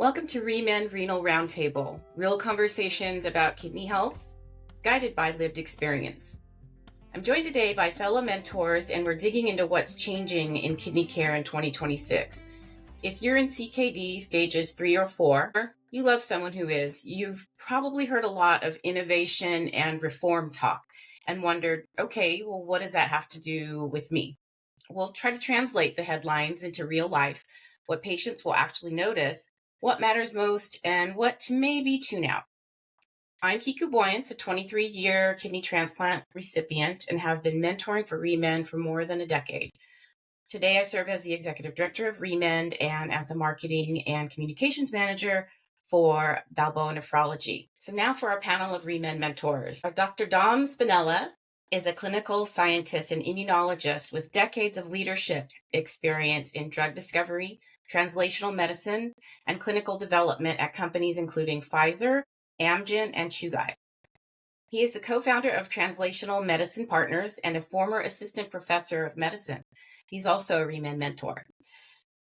Welcome to ReMend Renal Roundtable, real conversations about kidney health, guided by lived experience. I'm joined today by fellow mentors, and we're digging into what's changing in kidney care in 2026. If you're in CKD stages 3 or 4, you love someone who is. You've probably heard a lot of innovation and reform talk and wondered, okay, well, what does that have to do with me? We'll try to translate the headlines into real life, what patients will actually notice, what matters most, and what to maybe tune out. I'm Kiku Boyant, a 23-year kidney transplant recipient, and have been mentoring for ReMend for more than a decade. Today, I serve as the executive director of ReMend and as the marketing and communications manager for Balboa Nephrology. So now for our panel of ReMend mentors. Dr. Dom Spinella is a clinical scientist and immunologist with decades of leadership experience in drug discovery, translational medicine, and clinical development at companies including Pfizer, Amgen, and Chugai. He is the co-founder of Translational Medicine Partners and a former assistant professor of medicine. He's also a ReMend mentor.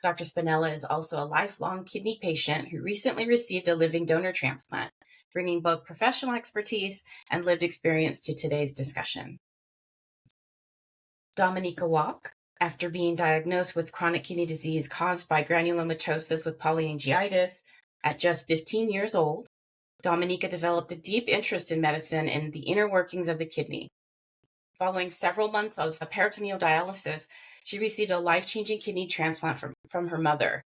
Dr. Spinella is also a lifelong kidney patient who recently received a living donor transplant, bringing both professional expertise and lived experience to today's discussion. Dominika Walk, after being diagnosed with chronic kidney disease caused by granulomatosis with polyangiitis at just 15 years old, Dominika developed a deep interest in medicine and the inner workings of the kidney. Following several months of peritoneal dialysis, she received a life-changing kidney transplant from her mother.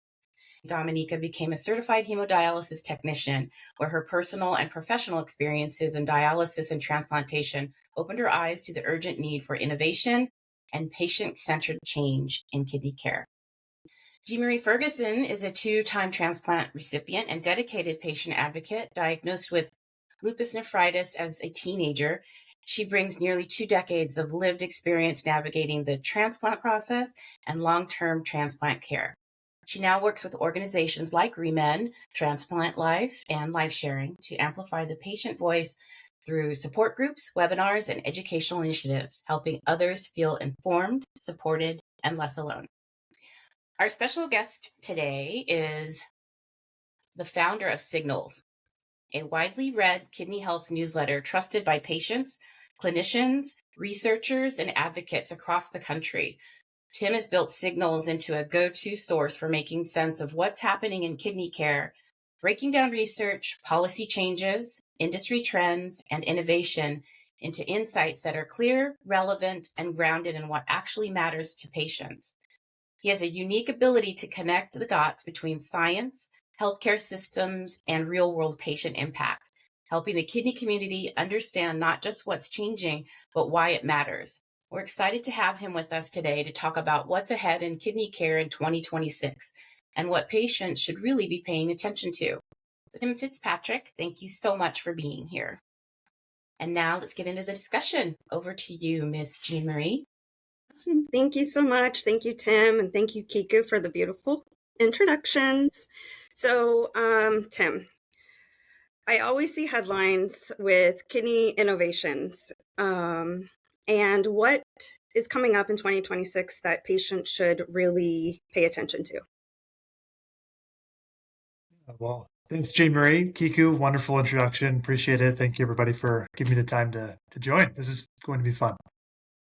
Dominika became a certified hemodialysis technician, where her personal and professional experiences in dialysis and transplantation opened her eyes to the urgent need for innovation and patient-centered change in kidney care. Jean-Marie Ferguson is a 2-time transplant recipient and dedicated patient advocate diagnosed with lupus nephritis as a teenager. She brings nearly 2 decades of lived experience navigating the transplant process and long-term transplant care. She now works with organizations like ReMend, Transplant Life, and Life Sharing to amplify the patient voice through support groups, webinars, and educational initiatives, helping others feel informed, supported, and less alone. Our special guest today is the founder of Signals, a widely read kidney health newsletter trusted by patients, clinicians, researchers, and advocates across the country. Tim has built Signals into a go-to source for making sense of what's happening in kidney care, breaking down research, policy changes, industry trends, and innovation into insights that are clear, relevant, and grounded in what actually matters to patients. He has a unique ability to connect the dots between science, healthcare systems, and real-world patient impact, helping the kidney community understand not just what's changing, but why it matters. We're excited to have him with us today to talk about what's ahead in kidney care in 2026 and what patients should really be paying attention to. Tim Fitzpatrick, thank you so much for being here. And now let's get into the discussion. Over to you, Ms. Jean-Marie. Awesome. Thank you so much. Thank you, Tim, and thank you, Kiku, for the beautiful introductions. So, Tim, I always see headlines with kidney innovations. And what is coming up in 2026 that patients should really pay attention to? Well, thanks, Jean-Marie. Kiku, wonderful introduction. Appreciate it. Thank you, everybody, for giving me the time to join. This is going to be fun.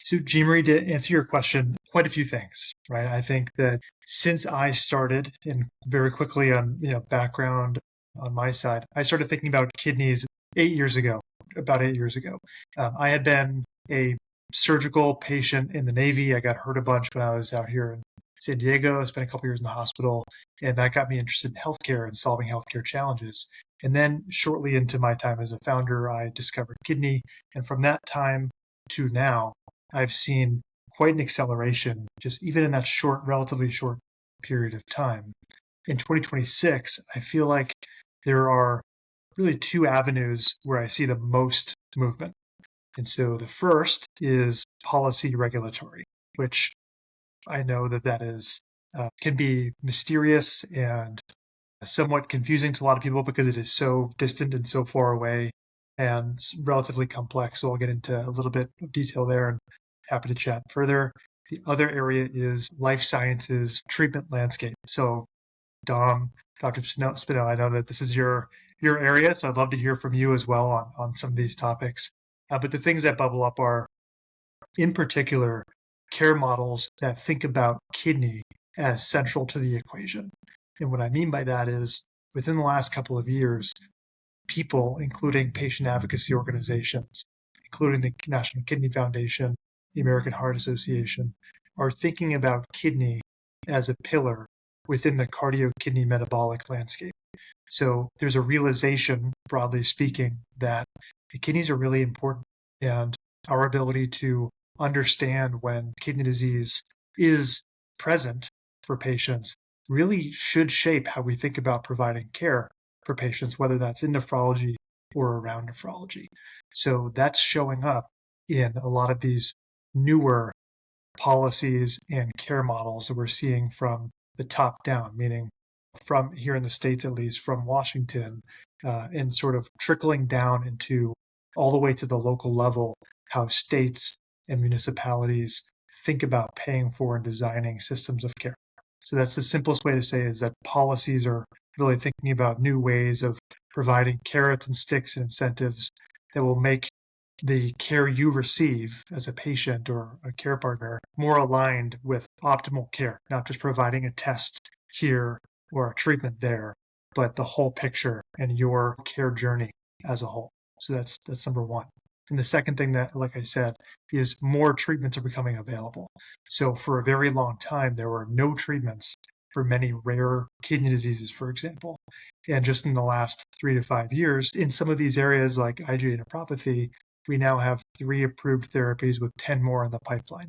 So, Jean-Marie, to answer your question, quite a few things, right? I think that since I started, and very quickly on background on my side, I started thinking about kidneys about 8 years ago. I had been a surgical patient in the Navy. I got hurt a bunch when I was out here in San Diego. I spent a couple years in the hospital, and that got me interested in healthcare and solving healthcare challenges. And then shortly into my time as a founder, I discovered kidney. And from that time to now, I've seen quite an acceleration, just even in that relatively short period of time. In 2026, I feel like there are really 2 avenues where I see the most movement. And so the first is policy regulatory, which I know that is can be mysterious and somewhat confusing to a lot of people because it is so distant and so far away and relatively complex. So I'll get into a little bit of detail there and happy to chat further. The other area is life sciences treatment landscape. So Dom Dr. Spino, I know that this is your area, so I'd love to hear from you as well on some of these topics. But the things that bubble up are, in particular, care models that think about kidney as central to the equation. And what I mean by that is, within the last couple of years, people, including patient advocacy organizations, including the National Kidney Foundation, the American Heart Association, are thinking about kidney as a pillar within the cardio-kidney metabolic landscape. So there's a realization, broadly speaking, that the kidneys are really important, and our ability to understand when kidney disease is present for patients really should shape how we think about providing care for patients, whether that's in nephrology or around nephrology. So that's showing up in a lot of these newer policies and care models that we're seeing from the top down, meaning from here in the States, at least from Washington, and sort of trickling down into all the way to the local level, how states and municipalities think about paying for and designing systems of care. So that's the simplest way to say is that policies are really thinking about new ways of providing carrots and sticks and incentives that will make the care you receive as a patient or a care partner more aligned with optimal care, not just providing a test here or a treatment there, but the whole picture and your care journey as a whole. So that's number one. And the second thing that, like I said, is more treatments are becoming available. So for a very long time, there were no treatments for many rare kidney diseases, for example. And just in the last 3 to 5 years, in some of these areas like IgA nephropathy, we now have 3 approved therapies with 10 more in the pipeline.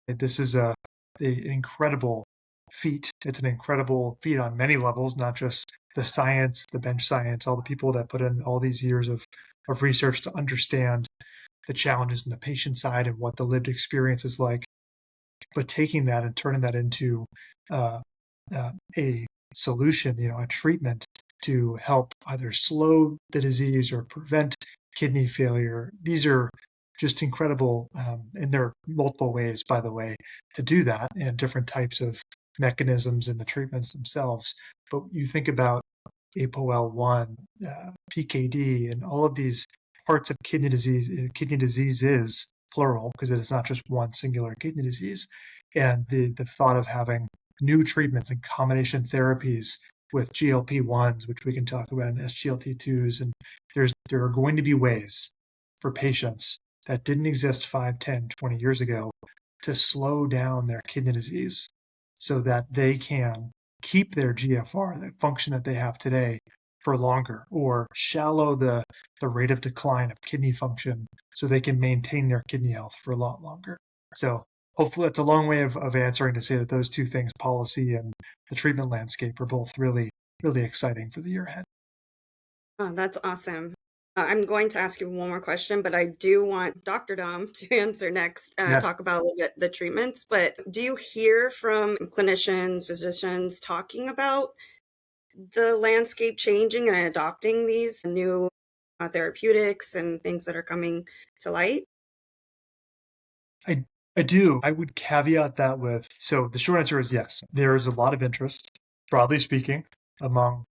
And this is an incredible feat. It's an incredible feat on many levels, not just the science, the bench science, all the people that put in all these years of research to understand the challenges in the patient side and what the lived experience is like, but taking that and turning that into a solution, a treatment to help either slow the disease or prevent kidney failure. These are just incredible, and there are multiple ways, by the way, to do that and different types of mechanisms in the treatments themselves. But you think about Ep.1, PKD, and all of these parts of kidney disease. Kidney disease is plural because it is not just one singular kidney disease. And the thought of having new treatments and combination therapies with GLP-1s, which we can talk about, and SGLT2s, and there are going to be ways for patients that didn't exist 5, 10, 20 years ago to slow down their kidney disease so that they can keep their GFR, the function that they have today, for longer, or shallow the rate of decline of kidney function so they can maintain their kidney health for a lot longer. So hopefully that's a long way of answering to say that those two things, policy and the treatment landscape, are both really, really exciting for the year ahead. Oh, that's awesome. I'm going to ask you one more question, but I do want Dr. Dom to answer next, Yes. talk about a little bit the treatments. But do you hear from clinicians, physicians talking about the landscape changing and adopting these new therapeutics and things that are coming to light? I do. I would caveat that with, so the short answer is yes. There is a lot of interest, broadly speaking, among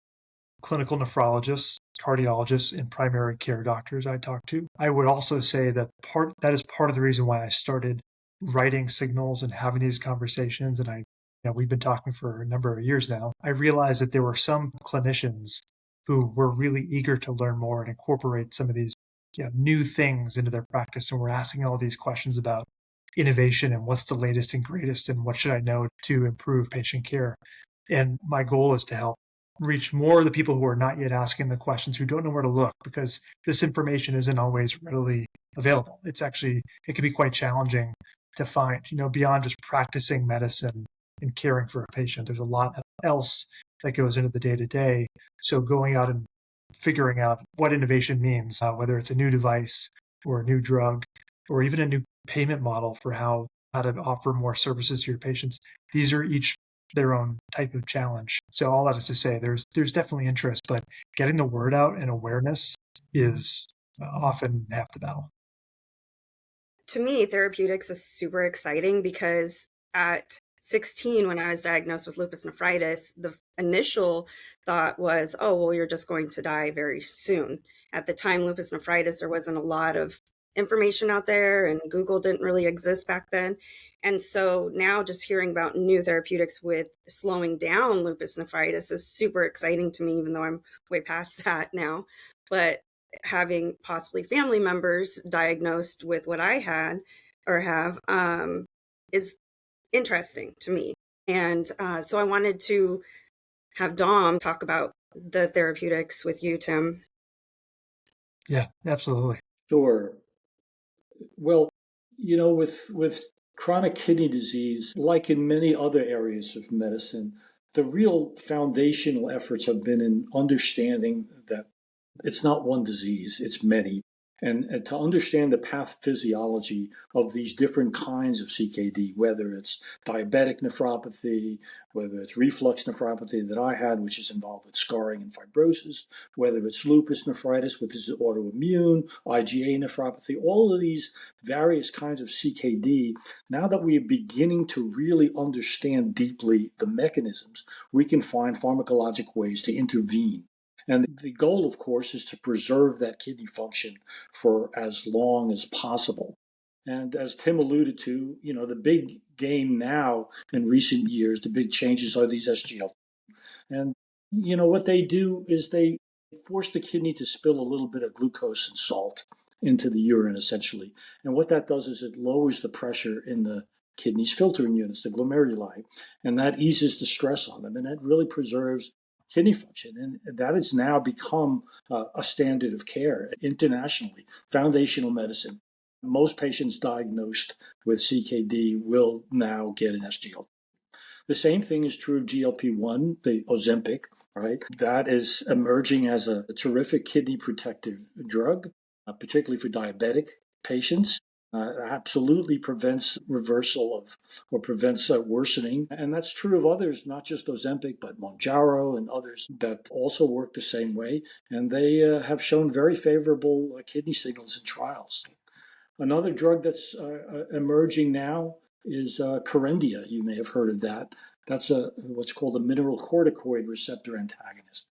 clinical nephrologists, cardiologists, and primary care doctors I talk to. I would also say that is part of the reason why I started writing signals and having these conversations. And we've been talking for a number of years now. I realized that there were some clinicians who were really eager to learn more and incorporate some of these new things into their practice. And we're asking all these questions about innovation and what's the latest and greatest and what should I know to improve patient care. And my goal is to help reach more of the people who are not yet asking the questions, who don't know where to look, because this information isn't always readily available. It can be quite challenging to find, beyond just practicing medicine and caring for a patient. There's a lot else that goes into the day-to-day. So going out and figuring out what innovation means, whether it's a new device or a new drug or even a new payment model for how to offer more services to your patients, these are each their own type of challenge. So all that is to say, there's definitely interest, but getting the word out and awareness is often half the battle. To me, therapeutics is super exciting because at 16 when I was diagnosed with lupus nephritis, the initial thought was, oh, well, you're just going to die very soon. At the time, lupus nephritis, there wasn't a lot of information out there, and Google didn't really exist back then. And so now just hearing about new therapeutics with slowing down lupus nephritis is super exciting to me, even though I'm way past that now. But having possibly family members diagnosed with what I had or have is interesting to me. And so I wanted to have Dom talk about the therapeutics with you, Tim. Yeah, absolutely. Sure. Well, with chronic kidney disease, like in many other areas of medicine, the real foundational efforts have been in understanding that it's not one disease, it's many. And to understand the pathophysiology of these different kinds of CKD, whether it's diabetic nephropathy, whether it's reflux nephropathy that I had, which is involved with scarring and fibrosis, whether it's lupus nephritis, which is autoimmune, IgA nephropathy, all of these various kinds of CKD, now that we are beginning to really understand deeply the mechanisms, we can find pharmacologic ways to intervene. And the goal, of course, is to preserve that kidney function for as long as possible. And as Tim alluded to, the big game now in recent years, the big changes are these SGL. And, what they do is they force the kidney to spill a little bit of glucose and salt into the urine, essentially. And what that does is it lowers the pressure in the kidney's filtering units, the glomeruli, and that eases the stress on them. And that really preserves kidney function. And that has now become a standard of care internationally, foundational medicine. Most patients diagnosed with CKD will now get an SGL. The same thing is true of GLP-1, the Ozempic, right? That is emerging as a terrific kidney protective drug, particularly for diabetic patients. Absolutely prevents reversal of or prevents worsening. And that's true of others, not just Ozempic, but Mounjaro and others that also work the same way. And they have shown very favorable kidney signals in trials. Another drug that's emerging now is Kerendia. You may have heard of that. That's what's called a mineralocorticoid receptor antagonist.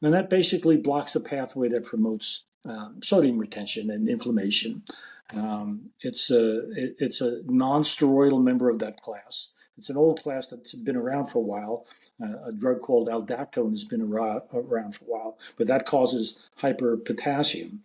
And that basically blocks a pathway that promotes sodium retention and inflammation. It's a non-steroidal member of that class. It's an old class that's been around for a while. A drug called aldactone has been around for a while, but that causes hyperpotassium.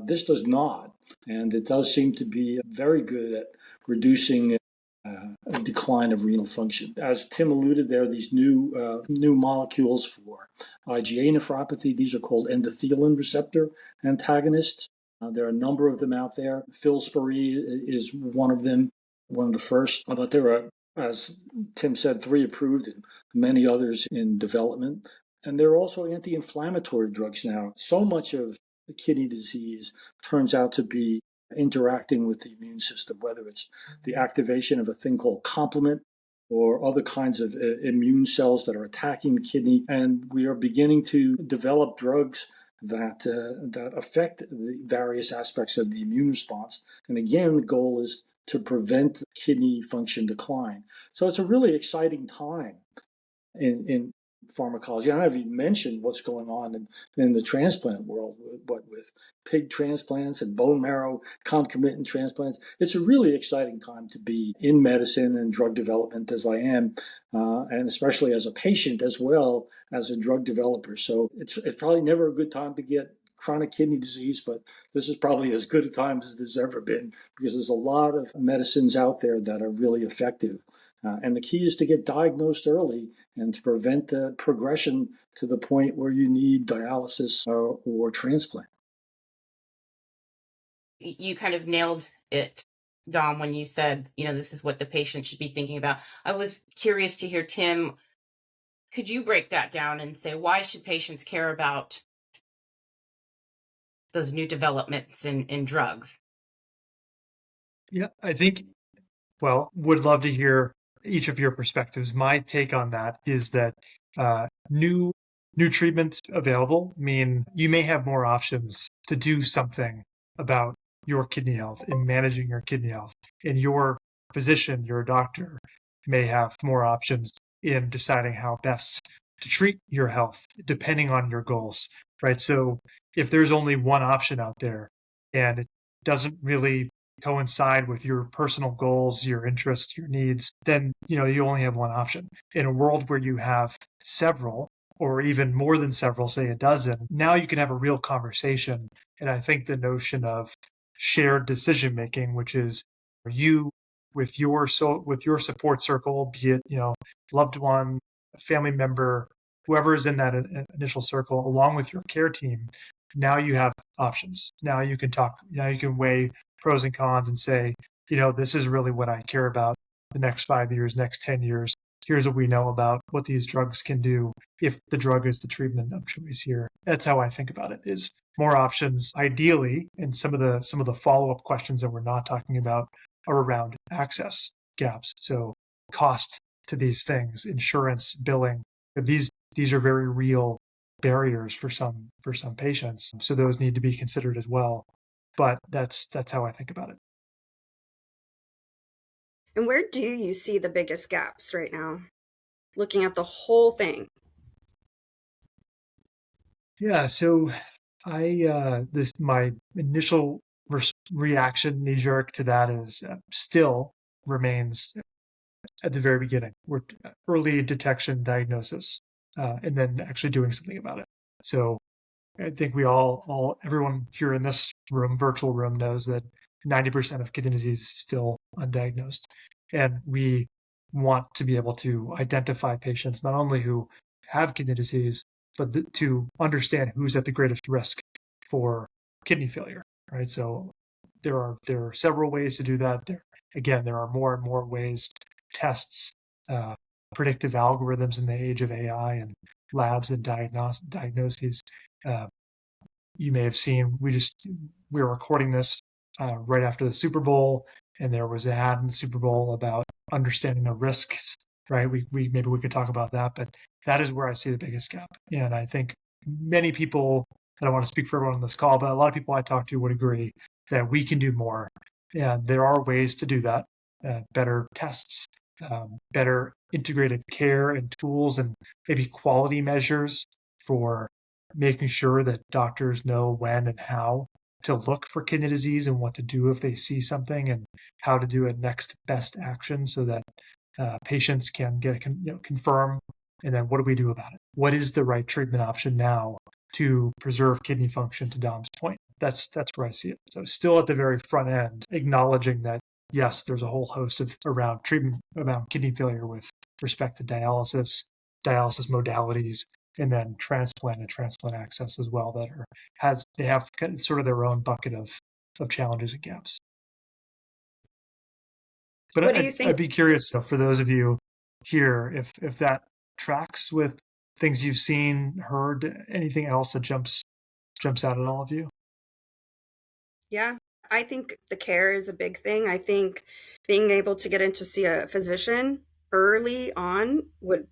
This does not, and it does seem to be very good at reducing a decline of renal function. As Tim alluded, there are these new molecules for IgA nephropathy. These are called endothelin receptor antagonists. There are a number of them out there. Filspari is one of them, one of the first. But there are, as Tim said, 3 approved and many others in development. And there are also anti-inflammatory drugs now. So much of the kidney disease turns out to be interacting with the immune system, whether it's the activation of a thing called complement or other kinds of immune cells that are attacking the kidney. And we are beginning to develop drugs that affect the various aspects of the immune response. And again, the goal is to prevent kidney function decline. So it's a really exciting time in pharmacology. I haven't even mentioned what's going on in the transplant world, with pig transplants and bone marrow concomitant transplants. It's a really exciting time to be in medicine and drug development, as I am, and especially as a patient as well as a drug developer. So it's probably never a good time to get chronic kidney disease, but this is probably as good a time as there's ever been, because there's a lot of medicines out there that are really effective. And the key is to get diagnosed early and to prevent the progression to the point where you need dialysis or transplant. You kind of nailed it, Dom, when you said, this is what the patient should be thinking about. I was curious to hear, Tim, could you break that down and say, why should patients care about those new developments in drugs? Yeah, I think, would love to hear each of your perspectives. My take on that is that new treatments available mean you may have more options to do something about your kidney health and managing your kidney health. And your physician, your doctor, may have more options in deciding how best to treat your health, depending on your goals, right? So if there's only one option out there and it doesn't really coincide with your personal goals, your interests, your needs, then you only have one option. In a world where you have several, or even more than several, say a dozen, now you can have a real conversation. And I think the notion of shared decision making, which is you with your support circle, be it loved one, a family member, whoever is in that initial circle, along with your care team. Now you have options. Now you can talk. Now you can weigh pros and cons and say, this is really what I care about the next 5 years, next 10 years. Here's what we know about what these drugs can do if the drug is the treatment of choice here. That's how I think about it, is more options, ideally, and some of the follow-up questions that we're not talking about are around access gaps. So cost to these things, insurance, billing. These are very real barriers for some patients. So those need to be considered as well. But that's how I think about it. And where do you see the biggest gaps right now, looking at the whole thing? Yeah, so my initial reaction, knee jerk to that is still remains at the very beginning. We're early detection, diagnosis, and then actually doing something about it. So I think everyone here in this room, virtual room, knows that 90% of kidney disease is still undiagnosed. And we want to be able to identify patients not only who have kidney disease, but to understand who's at the greatest risk for kidney failure, right? So there are several ways to do that. There are more and more ways, tests, predictive algorithms in the age of AI, and labs and diagnoses. You may have seen we're recording this right after the Super Bowl, and there was an ad in the Super Bowl about understanding the risks, right? We maybe we could talk about that, but that is where I see the biggest gap. And I think many people, I don't want to speak for everyone on this call, but a lot of people I talk to would agree that we can do more. And there are ways to do that. Better tests, better integrated care and tools, and maybe quality measures for making sure that doctors know when and how to look for kidney disease and what to do if they see something, and how to do a next best action so that patients can get confirm. And then what do we do about it? What is the right treatment option now to preserve kidney function, to Dom's point? That's where I see it. So still at the very front end, acknowledging that, yes, there's a whole host of around treatment around kidney failure with respect to dialysis modalities, and then transplant and transplant access as well, that they have sort of their own bucket of challenges and gaps. But What do you think? I'd be curious, for those of you here, if that tracks with things you've seen, heard, anything else that jumps out at all of you? Yeah, I think the care is a big thing. I think being able to get in to see a physician early on would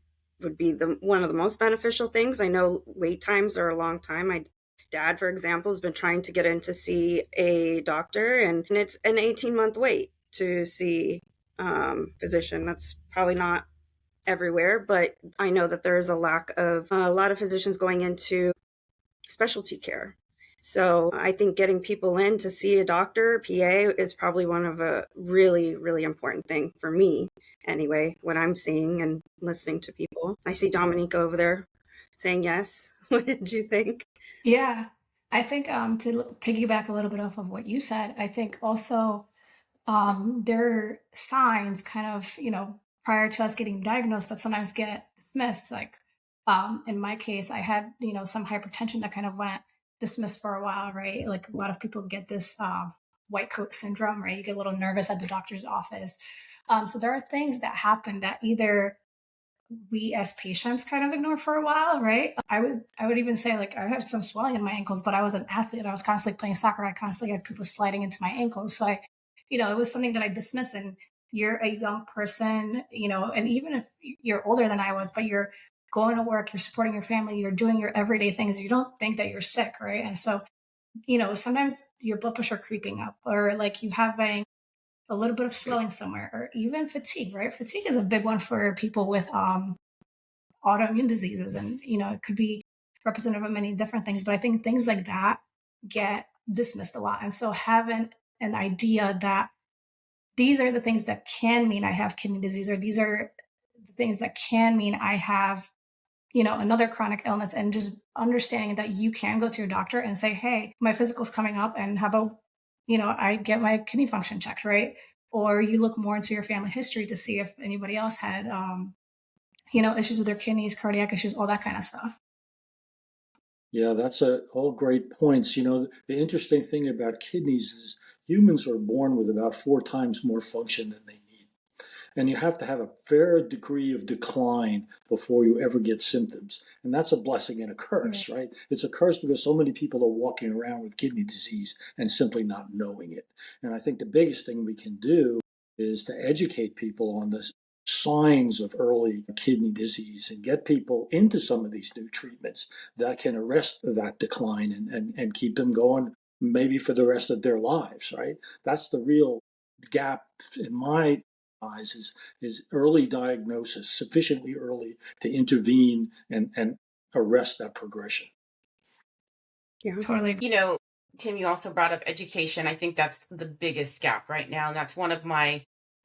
be one of the most beneficial things. I know wait times are a long time. My dad, for example, has been trying to get in to see a doctor, and it's an 18-month wait to see physician. That's probably not everywhere, but I know that there is a lack of a lot of physicians going into specialty care. So I think getting people in to see a doctor, PA, is probably one of a really, really important thing for me. Anyway, what I'm seeing and listening to people. I see Dominica over there saying yes. What did you think? Yeah, I think to piggyback a little bit off of what you said, I think also there are signs kind of, prior to us getting diagnosed that sometimes get dismissed. Like in my case, I had, some hypertension that kind of went dismissed for a while, right? Like a lot of people get this white coat syndrome, right? You get a little nervous at the doctor's office. So there are things that happen that either we as patients kind of ignore for a while, right? I would even say, like, I had some swelling in my ankles, but I was an athlete. I was constantly playing soccer. I constantly had people sliding into my ankles. So it was something that I dismissed. And you're a young person, and even if you're older than I was, but you're going to work, you're supporting your family, you're doing your everyday things, you don't think that you're sick, right? And so, sometimes your blood pressure creeping up, or like you having a little bit of swelling somewhere, or even fatigue, right? Fatigue is a big one for people with autoimmune diseases, and it could be representative of many different things. But I think things like that get dismissed a lot, and so having an idea that these are the things that can mean I have kidney disease, or these are the things that can mean I have another chronic illness, and just understanding that you can go to your doctor and say, hey, my physical's coming up, and how about, I get my kidney function checked, right? Or you look more into your family history to see if anybody else had, issues with their kidneys, cardiac issues, all that kind of stuff. Yeah, that's all great points. The interesting thing about kidneys is humans are born with about 4 times more function than they need. And you have to have a fair degree of decline before you ever get symptoms. And that's a blessing and a curse, right? It's a curse because so many people are walking around with kidney disease and simply not knowing it. And I think the biggest thing we can do is to educate people on the signs of early kidney disease and get people into some of these new treatments that can arrest that decline and keep them going maybe for the rest of their lives, right? That's the real gap in my eyes is early diagnosis, sufficiently early to intervene and arrest that progression. Yeah, totally. Tim, you also brought up education. I think that's the biggest gap right now. And that's one of my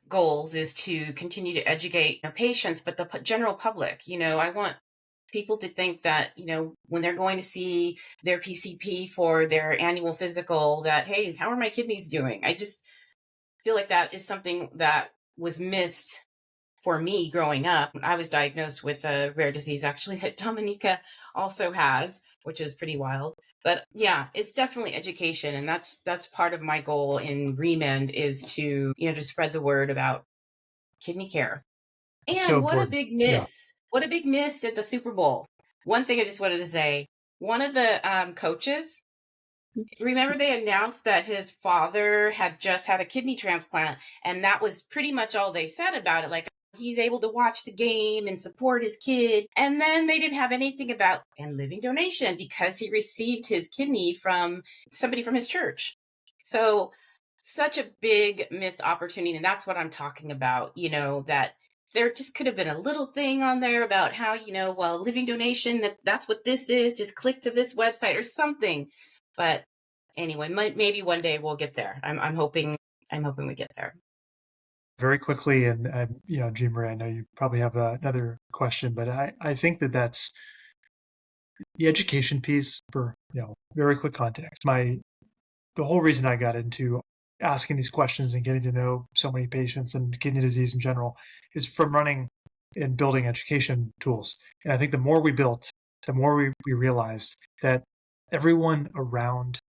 goals, is to continue to educate patients, but the general public. I want people to think that, when they're going to see their PCP for their annual physical, that, hey, how are my kidneys doing? I just feel like that is something that was missed for me growing up. I was diagnosed with a rare disease, actually, that Dominica also has, which is pretty wild. But yeah, it's definitely education. And that's part of my goal in ReMend, is to, to spread the word about kidney care. And so what a important. big miss. What a big miss at the Super Bowl. One thing I just wanted to say, one of the coaches, remember they announced that his father had just had a kidney transplant, and that was pretty much all they said about it. Like, he's able to watch the game and support his kid. And then they didn't have anything about and living donation, because he received his kidney from somebody from his church. So such a big missed opportunity. And that's what I'm talking about, that there just could have been a little thing on there about how, living donation, that's what this is. Just click to this website or something. But anyway, maybe one day we'll get there. I'm hoping we get there. Very quickly, and Jean Marie, I know you probably have another question, but I think that's the education piece. For very quick context. The whole reason I got into asking these questions and getting to know so many patients and kidney disease in general is from running and building education tools. And I think the more we built, the more we realized that everyone around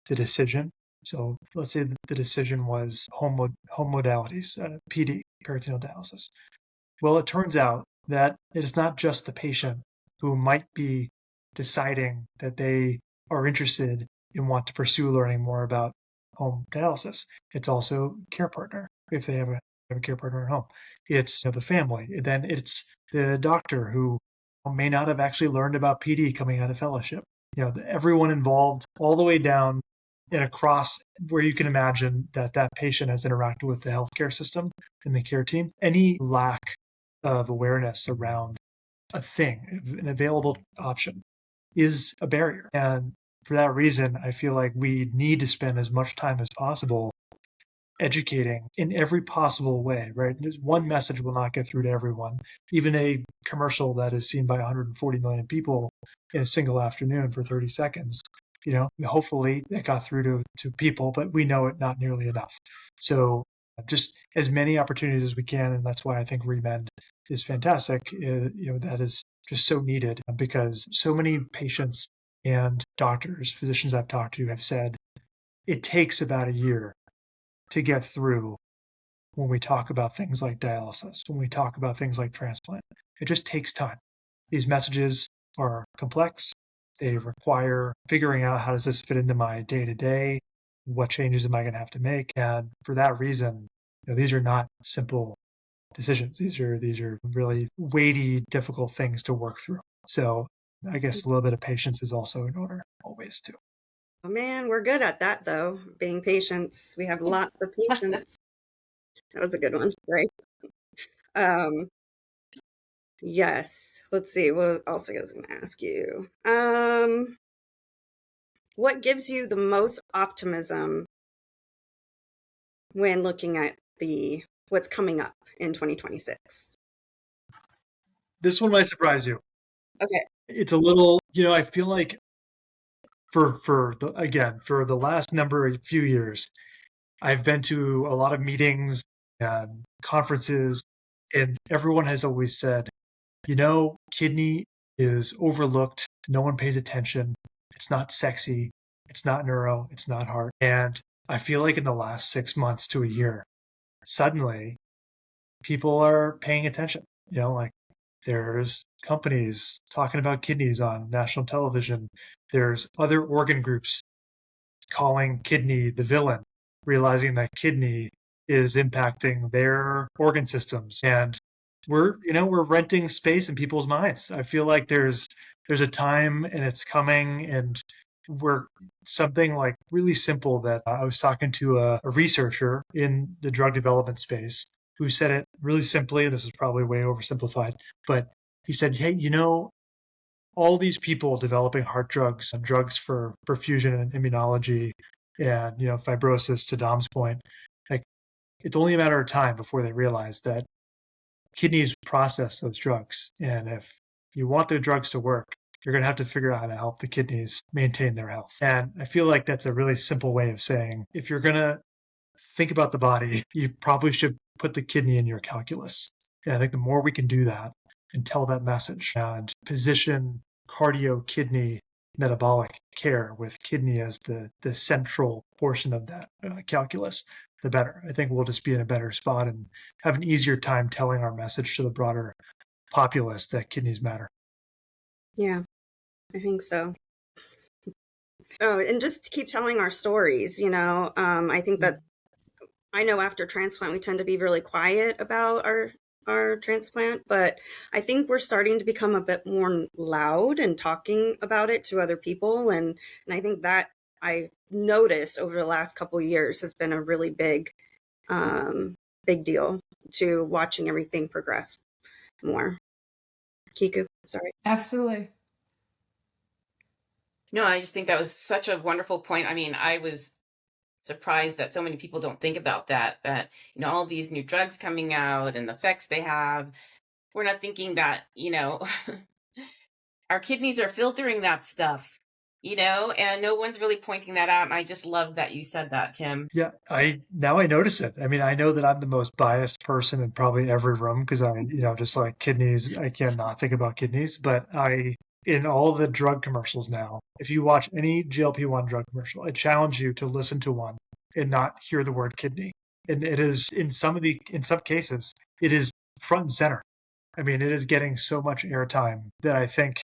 the decision. So let's say the decision was home modalities, PD, peritoneal dialysis. Well, it turns out that it is not just the patient who might be deciding that they are interested and want to pursue learning more about home dialysis. It's also care partner, if they have a care partner at home. It's the family. And then it's the doctor who may not have actually learned about PD coming out of fellowship. Everyone involved all the way down and across where you can imagine that patient has interacted with the healthcare system and the care team. Any lack of awareness around a thing, an available option, is a barrier. And for that reason, I feel like we need to spend as much time as possible educating in every possible way, right? One message will not get through to everyone. Even a commercial that is seen by 140 million people in a single afternoon for 30 seconds, hopefully it got through to people, but we know it not nearly enough. So just as many opportunities as we can. And that's why I think ReMend is fantastic. That is just so needed, because so many patients and doctors, physicians I've talked to have said it takes about a year to get through when we talk about things like dialysis, when we talk about things like transplant. It just takes time. These messages are complex. They require figuring out, how does this fit into my day-to-day? What changes am I going to have to make? And for that reason, these are not simple decisions. These are really weighty, difficult things to work through. So I guess a little bit of patience is also in order, always, too. Oh man, we're good at that though. Being patients, we have lots of patience. That was a good one, right? Um, yes. Let's see. What else I was going to ask you? What gives you the most optimism when looking at what's coming up in 2026? This one might surprise you. Okay. It's a little, I feel like for the last few years, I've been to a lot of meetings and conferences, and everyone has always said, kidney is overlooked. No one pays attention. It's not sexy. It's not neuro. It's not heart. And I feel like in the last 6 months to a year, suddenly people are paying attention. Like there's companies talking about kidneys on national television. There's other organ groups calling kidney the villain, realizing that kidney is impacting their organ systems. And we're renting space in people's minds. I feel like there's a time and it's coming, and we're something like really simple that I was talking to a researcher in the drug development space who said it really simply. This is probably way oversimplified, but he said, hey, all these people developing heart drugs and drugs for perfusion and immunology and, fibrosis, to Dom's point, like it's only a matter of time before they realize that kidneys process those drugs. And if you want the drugs to work, you're going to have to figure out how to help the kidneys maintain their health. And I feel like that's a really simple way of saying, if you're going to think about the body, you probably should put the kidney in your calculus. And I think the more we can do that and tell that message and position cardio, kidney, metabolic care with kidney as the central portion of that calculus, the better. I think we'll just be in a better spot and have an easier time telling our message to the broader populace that kidneys matter. Yeah, I think so. Oh, and just to keep telling our stories, I think that I know after transplant, we tend to be really quiet about our transplant, but I think we're starting to become a bit more loud and talking about it to other people. And I think that I noticed over the last couple of years has been a really big deal to watching everything progress more. Kiku, sorry. Absolutely. No, I just think that was such a wonderful point. I mean, I was surprised that so many people don't think about that all these new drugs coming out and the effects they have. We're not thinking that, our kidneys are filtering that stuff, and no one's really pointing that out. And I just love that you said that, Tim. Yeah, I notice it. I mean, I know that I'm the most biased person in probably every room because I, just like kidneys, I cannot think about kidneys. But in all the drug commercials now, if you watch any GLP-1 drug commercial, I challenge you to listen to one and not hear the word kidney. And it is in some cases, it is front and center. I mean, it is getting so much airtime that I think,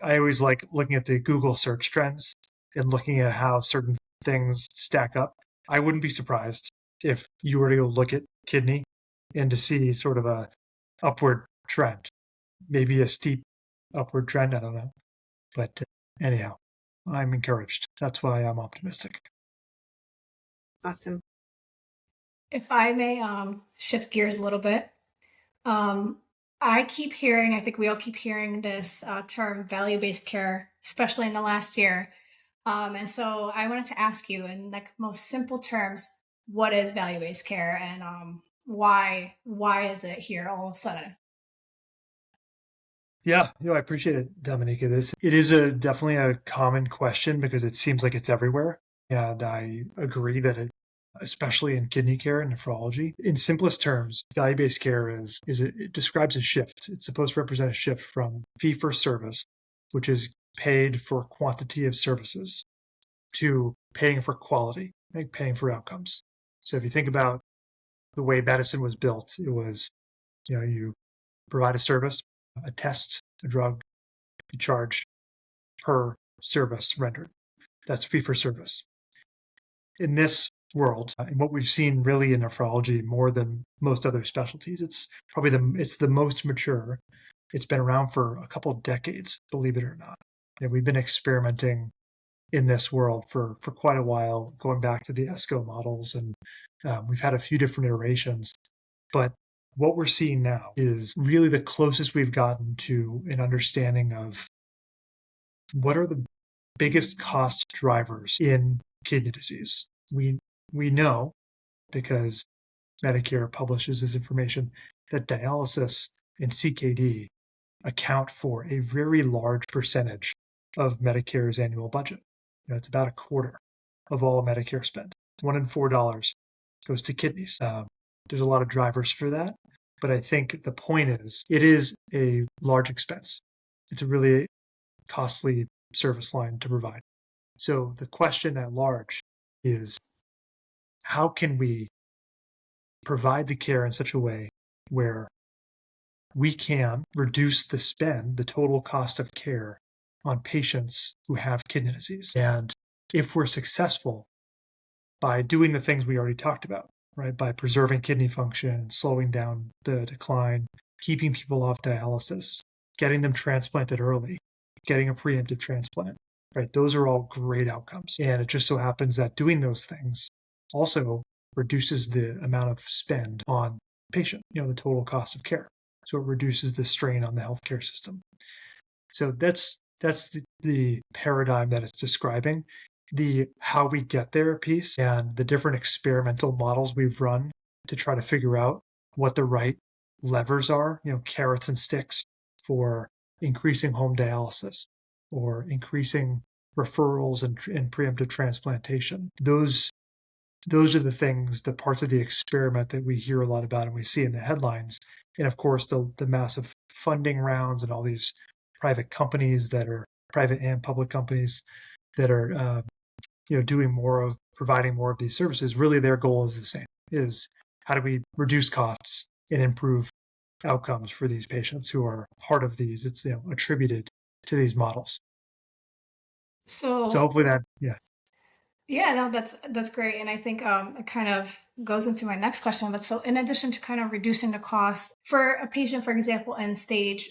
I always like looking at the Google search trends and looking at how certain things stack up. I wouldn't be surprised if you were to go look at kidney and to see sort of a upward trend, maybe a steep upward trend. I don't know. But anyhow, I'm encouraged. That's why I'm optimistic. Awesome. If I may shift gears a little bit, I think we all keep hearing this term value-based care, especially in the last year. And so I wanted to ask you in like most simple terms, what is value-based care and why is it here all of a sudden? Yeah, I appreciate it, Dominica. It is definitely a common question because it seems like it's everywhere. And I agree that especially in kidney care and nephrology, in simplest terms, value-based care it describes a shift. It's supposed to represent a shift from fee-for-service, which is paid for quantity of services, to paying for quality, like paying for outcomes. So if you think about the way medicine was built, it was, you provide a service, a test, a drug, you charge per service rendered. That's fee for service. In this world, and what we've seen really in nephrology more than most other specialties, it's probably the most mature. It's been around for a couple of decades, believe it or not. And we've been experimenting in this world for quite a while, going back to the ESCO models and We've had a few different iterations, but what we're seeing now is really the closest we've gotten to an understanding of what are the biggest cost drivers in kidney disease. We know, because Medicare publishes this information, that dialysis and CKD account for a very large percentage of Medicare's annual budget. It's about a quarter of all Medicare spend. $1 in $4 goes to kidneys. There's a lot of drivers for that, but I think the point is it is a large expense. It's a really costly service line to provide. So the question at large is, how can we provide the care in such a way where we can reduce the spend, the total cost of care on patients who have kidney disease? And if we're successful by doing the things we already talked about, right, by preserving kidney function, slowing down the decline, keeping people off dialysis, getting them transplanted early, getting a preemptive transplant, right, those are all great outcomes. And it just so happens that doing those things also reduces the amount of spend on patient, the total cost of care. So it reduces the strain on the healthcare system. So that's the paradigm that it's describing. The how we get there piece and the different experimental models we've run to try to figure out what the right levers are, carrots and sticks for increasing home dialysis or increasing referrals and preemptive transplantation. Those are the things, the parts of the experiment that we hear a lot about and we see in the headlines. And of course, the massive funding rounds and all these private companies that are private and public companies that are doing more of providing more of these services. Really, their goal is the same: is how do we reduce costs and improve outcomes for these patients who are part of these? It's attributed to these models. So hopefully that, yeah. Yeah, no, that's great. And I think it kind of goes into my next question. But so in addition to kind of reducing the cost for a patient, for example, in stage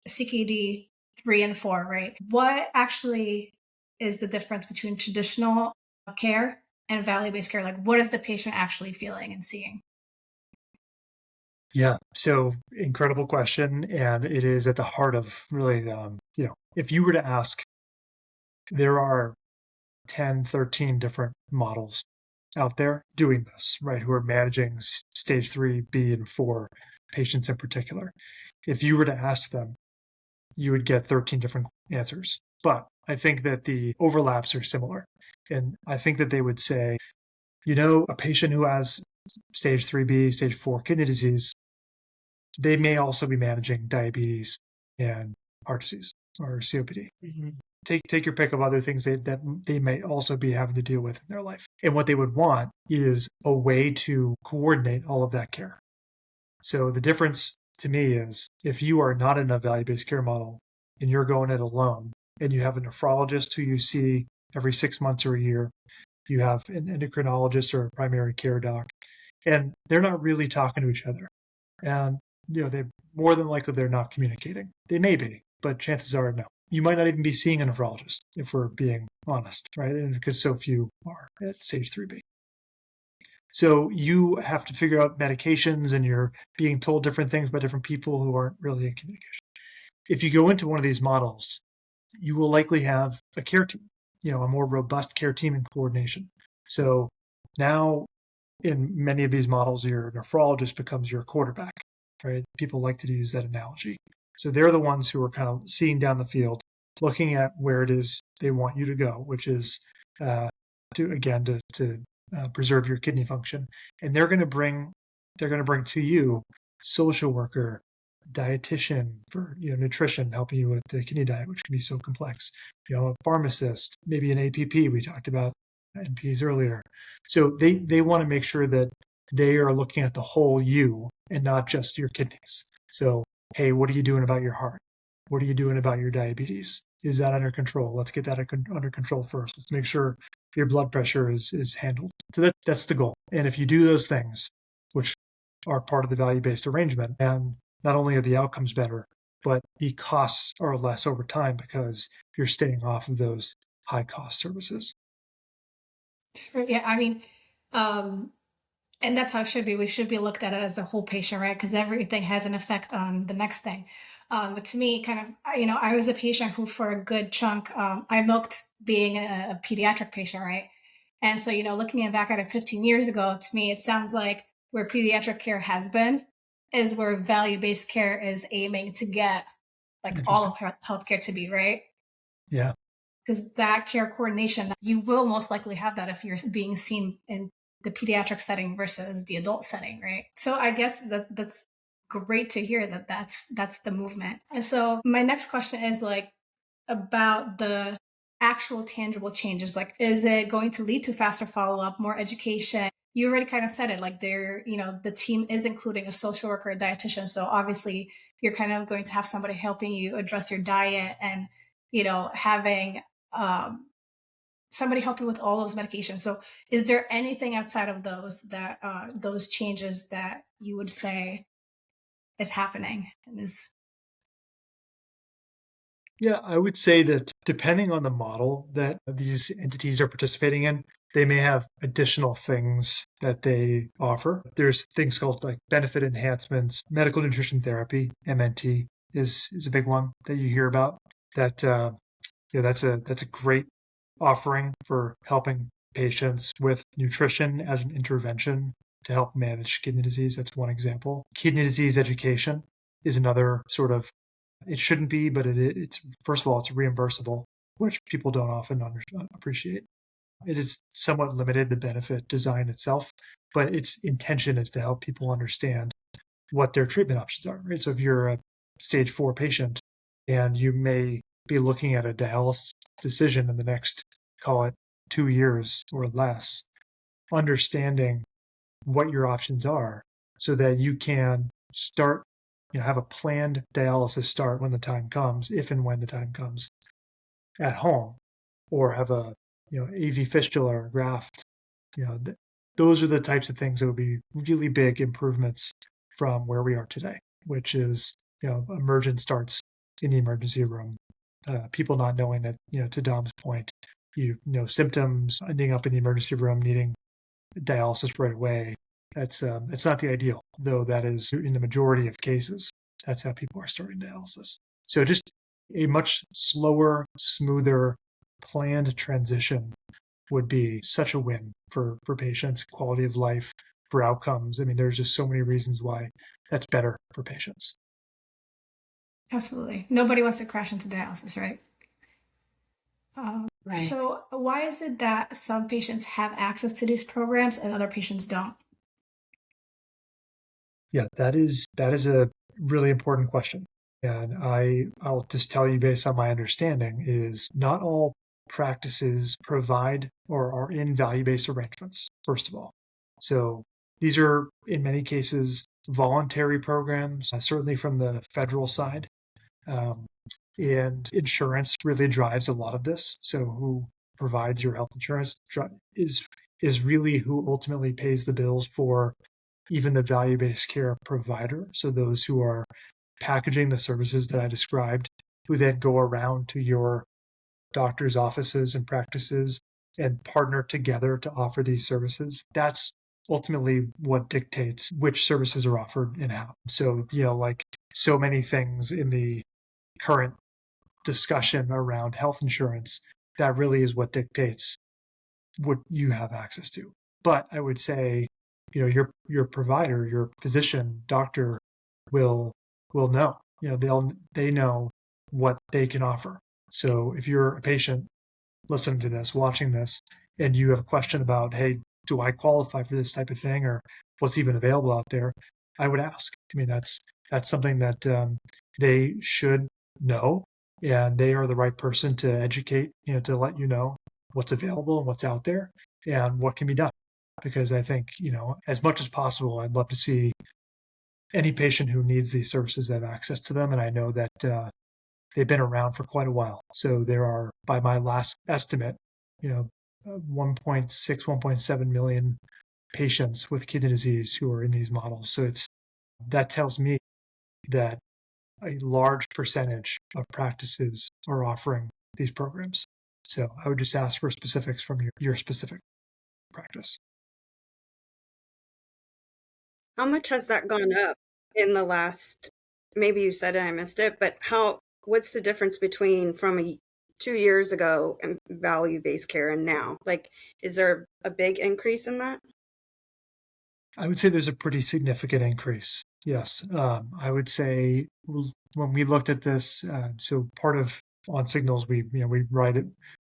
CKD 3 and 4, right? What actually is the difference between traditional care and value-based care? Like, what is the patient actually feeling and seeing? Yeah, so incredible question. And it is at the heart of really, if you were to ask, there are 10, 13 different models out there doing this, right, who are managing stage 3, B, and 4 patients in particular. If you were to ask them, you would get 13 different answers. But I think that the overlaps are similar. And I think that they would say, a patient who has stage 3B, stage 4 kidney disease, they may also be managing diabetes and heart disease or COPD. Mm-hmm. Take your pick of other things that they may also be having to deal with in their life. And what they would want is a way to coordinate all of that care. So the difference to me is, if you are not in a value-based care model and you're going it alone, and you have a nephrologist who you see every 6 months or a year, you have an endocrinologist or a primary care doc, and they're not really talking to each other. And, they're more than likely they're not communicating. They may be, but chances are no. You might not even be seeing a nephrologist, if we're being honest, right? And because so few are at stage 3B. So you have to figure out medications, and you're being told different things by different people who aren't really in communication. If you go into one of these models, you will likely have a care team, a more robust care team and coordination. So now in many of these models, your nephrologist becomes your quarterback, right? People like to use that analogy. So they're the ones who are kind of seeing down the field, looking at where it is they want you to go, which is to preserve your kidney function. And they're going to bring to you social worker, dietitian for nutrition, helping you with the kidney diet, which can be so complex. A pharmacist, maybe an APP. We talked about NPs earlier. So they want to make sure that they are looking at the whole you and not just your kidneys. So, hey, what are you doing about your heart? What are you doing about your diabetes? Is that under control? Let's get that under control first. Let's make sure your blood pressure is handled. So that's the goal. And if you do those things, which are part of the value-based arrangement, and not only are the outcomes better, but the costs are less over time because you're staying off of those high-cost services. Sure. Yeah, I mean, And that's how it should be. We should be looked at it as the whole patient, right? Because everything has an effect on the next thing. But to me, kind of, I was a patient who, for a good chunk, I milked being a pediatric patient, right? And so, looking back at it 15 years ago, to me, it sounds like where pediatric care has been is where value-based care is aiming to get, like, all Interesting. of healthcare to be, right? Yeah. Because that care coordination, you will most likely have that if you're being seen in the pediatric setting versus the adult setting, right? So I guess that's great to hear that that's the movement. And so my next question is like about the actual tangible changes. Like, is it going to lead to faster follow-up, more education? You already kind of said it, like the team is including a social worker, a dietitian. So obviously you're kind of going to have somebody helping you address your diet and, having um, somebody help you with all those medications. So is there anything outside of those changes that you would say is happening and is Yeah, I would say that depending on the model that these entities are participating in, they may have additional things that they offer. There's things called like benefit enhancements, medical nutrition therapy, MNT is a big one that you hear about. That that's a great offering for helping patients with nutrition as an intervention to help manage kidney disease. That's one example. Kidney disease education is another sort of, it shouldn't be, but it's first of all, it's reimbursable, which people don't often appreciate. It is somewhat limited, the benefit design itself, but its intention is to help people understand what their treatment options are, right? So if you're a stage 4 patient and you may be looking at a dialysis decision in the next, call it 2 years or less, understanding what your options are so that you can start, have a planned dialysis start when the time comes, if and when the time comes at home, or have a, AV fistula or graft. Those are the types of things that would be really big improvements from where we are today, which is, emergent starts in the emergency room. People not knowing that, to Dom's point, symptoms, ending up in the emergency room, needing dialysis right away. It's not the ideal, though that is in the majority of cases. That's how people are starting dialysis. So just a much slower, smoother, planned transition would be such a win for patients, quality of life, for outcomes. I mean, there's just so many reasons why that's better for patients. absolutely nobody wants to crash into dialysis, right? Right. So why is it that some patients have access to these programs and other patients don't? Yeah, that is a really important question. And I'll just tell you based on my understanding is not all practices provide or are in value-based arrangements, first of all. So these are in many cases voluntary programs, certainly from the federal side. Um, and insurance really drives a lot of this. So who provides your health insurance is really who ultimately pays the bills for even the value-based care provider. So those who are packaging the services that I described, who then go around to your doctor's offices and practices and partner together to offer these services. That's ultimately what dictates which services are offered and how. So, like so many things in the current discussion around health insurance, that really is what dictates what you have access to. But I would say, your provider, your physician, doctor will know. They know what they can offer. So if you're a patient listening to this, watching this, and you have a question about, hey, do I qualify for this type of thing, or what's even available out there? I would ask. I mean, that's something that they should know, and they are the right person to educate, to let you know what's available and what's out there and what can be done. Because I think, as much as possible, I'd love to see any patient who needs these services have access to them. And I know that they've been around for quite a while. So there are, by my last estimate, 1.6, 1.7 million patients with kidney disease who are in these models. So that tells me that a large percentage of practices are offering these programs. So I would just ask for specifics from your specific practice. How much has that gone up in the last, maybe you said it, I missed it, but what's the difference between from 2 years ago and value-based care and now? Like, is there a big increase in that? I would say there's a pretty significant increase. Yes. I would say when we looked at this, so part of On Signals, we write it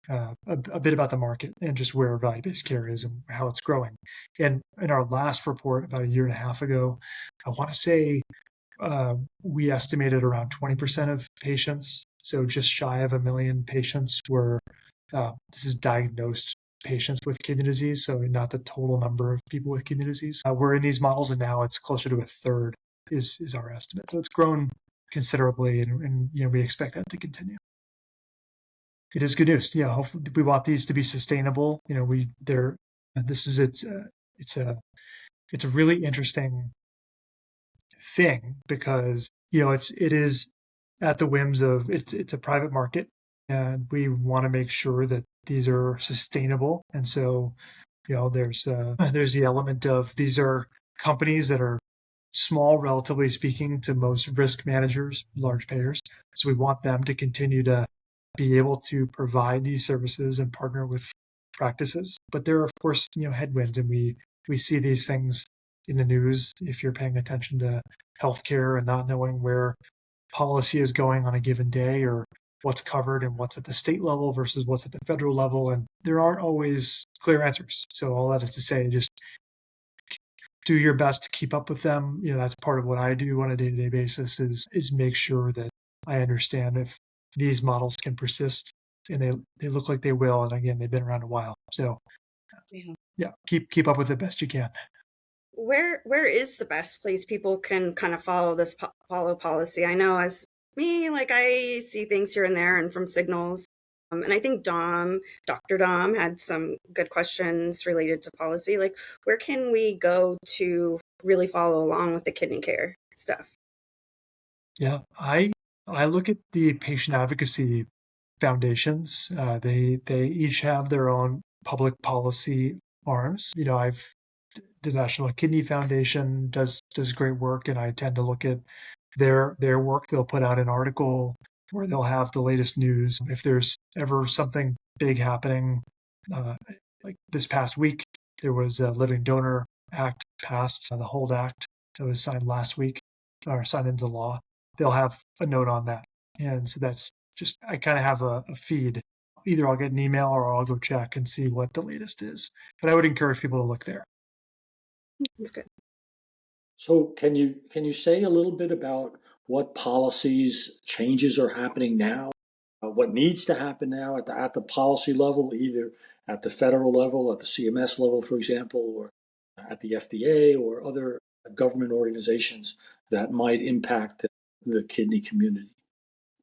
a bit about the market and just where value-based care is and how it's growing. And in our last report about a year and a half ago, I want to say we estimated around 20% of patients, so just shy of 1 million patients were, this is diagnosed patients with kidney disease, so not the total number of people with kidney disease. We're in these models, and now it's closer to a third is our estimate. So it's grown considerably, and we expect that to continue. It is good news. Yeah, hopefully we want these to be sustainable. This is it's a really interesting thing because it is at the whims of it's a private market, and we want to make sure that these are sustainable. And so there's the element of these are companies that are small, relatively speaking, to most risk managers, large payers. So we want them to continue to be able to provide these services and partner with practices. But there are, of course, headwinds, and we see these things in the news if you're paying attention to healthcare and not knowing where policy is going on a given day, or what's covered and what's at the state level versus what's at the federal level. And there aren't always clear answers. So all that is to say, just do your best to keep up with them. That's part of what I do on a day-to-day basis is make sure that I understand if these models can persist, and they look like they will. And again, they've been around a while. So yeah, keep up with it best you can. Where is the best place people can kind of follow policy? I know as me, like I see things here and there and from Signals. And I think Dr. Dom had some good questions related to policy. Like, where can we go to really follow along with the kidney care stuff? Yeah, I look at the patient advocacy foundations. They each have their own public policy arms. The National Kidney Foundation does great work, and I tend to look at their work. They'll put out an article where they'll have the latest news. If there's ever something big happening, like this past week, there was a Living Donor Act passed, the HOLD Act that was signed last week, or signed into law. They'll have a note on that. And so that's just, I kind of have a feed. Either I'll get an email or I'll go check and see what the latest is. But I would encourage people to look there. That's good. So can you say a little bit about what policies changes are happening now? What needs to happen now at the policy level, either at the federal level, at the CMS level, for example, or at the FDA or other government organizations that might impact the kidney community?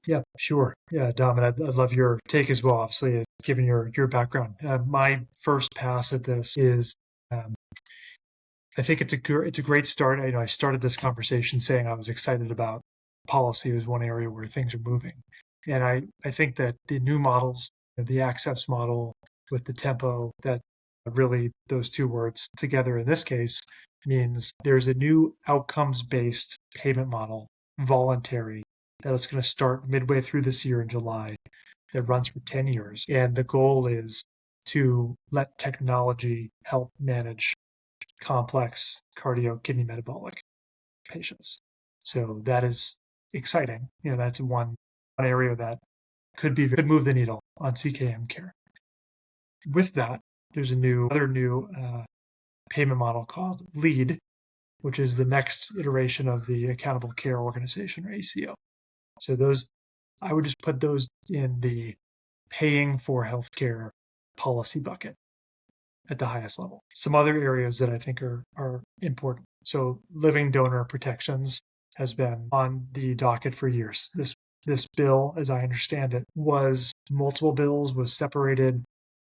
Yeah, sure. Yeah, Dom, and I'd love your take as well, obviously, given your background. My first pass at this is, I think it's a great start. I started this conversation saying I was excited about policy as one area where things are moving. And I think that the new models, the access model with the tempo, that really those two words together in this case means there's a new outcomes-based payment model, voluntary, that is going to start midway through this year in July, that runs for 10 years. And the goal is to let technology help manage complex cardio kidney metabolic patients. So that is exciting. That's one area that could move the needle on CKM care. With that, there's another new payment model called LEAD, which is the next iteration of the Accountable Care Organization, or ACO. So I would just put those in the paying for healthcare policy bucket at the highest level. Some other areas that I think are important. So living donor protections has been on the docket for years. This bill, as I understand it, was multiple bills, was separated,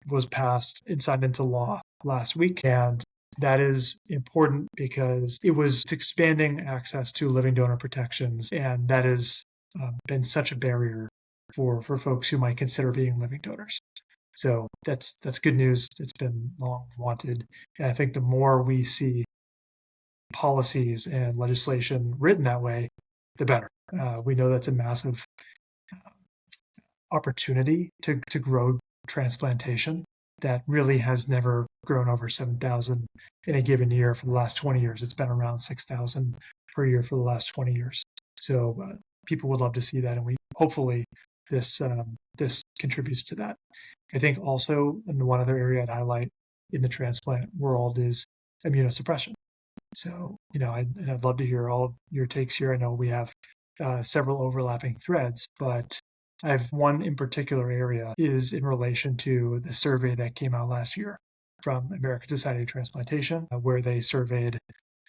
was passed and signed into law last week. And that is important because it's expanding access to living donor protections. And that has been such a barrier for folks who might consider being living donors. So that's good news. It's been long wanted. And I think the more we see policies and legislation written that way, the better. We know that's a massive opportunity to grow transplantation that really has never grown over 7,000 in a given year for the last 20 years. It's been around 6,000 per year for the last 20 years. So people would love to see that, and we hopefully this contributes to that. I think also, and one other area I'd highlight in the transplant world is immunosuppression. So, I'd love to hear all of your takes here. I know we have several overlapping threads, but I have one in particular area is in relation to the survey that came out last year from American Society of Transplantation, where they surveyed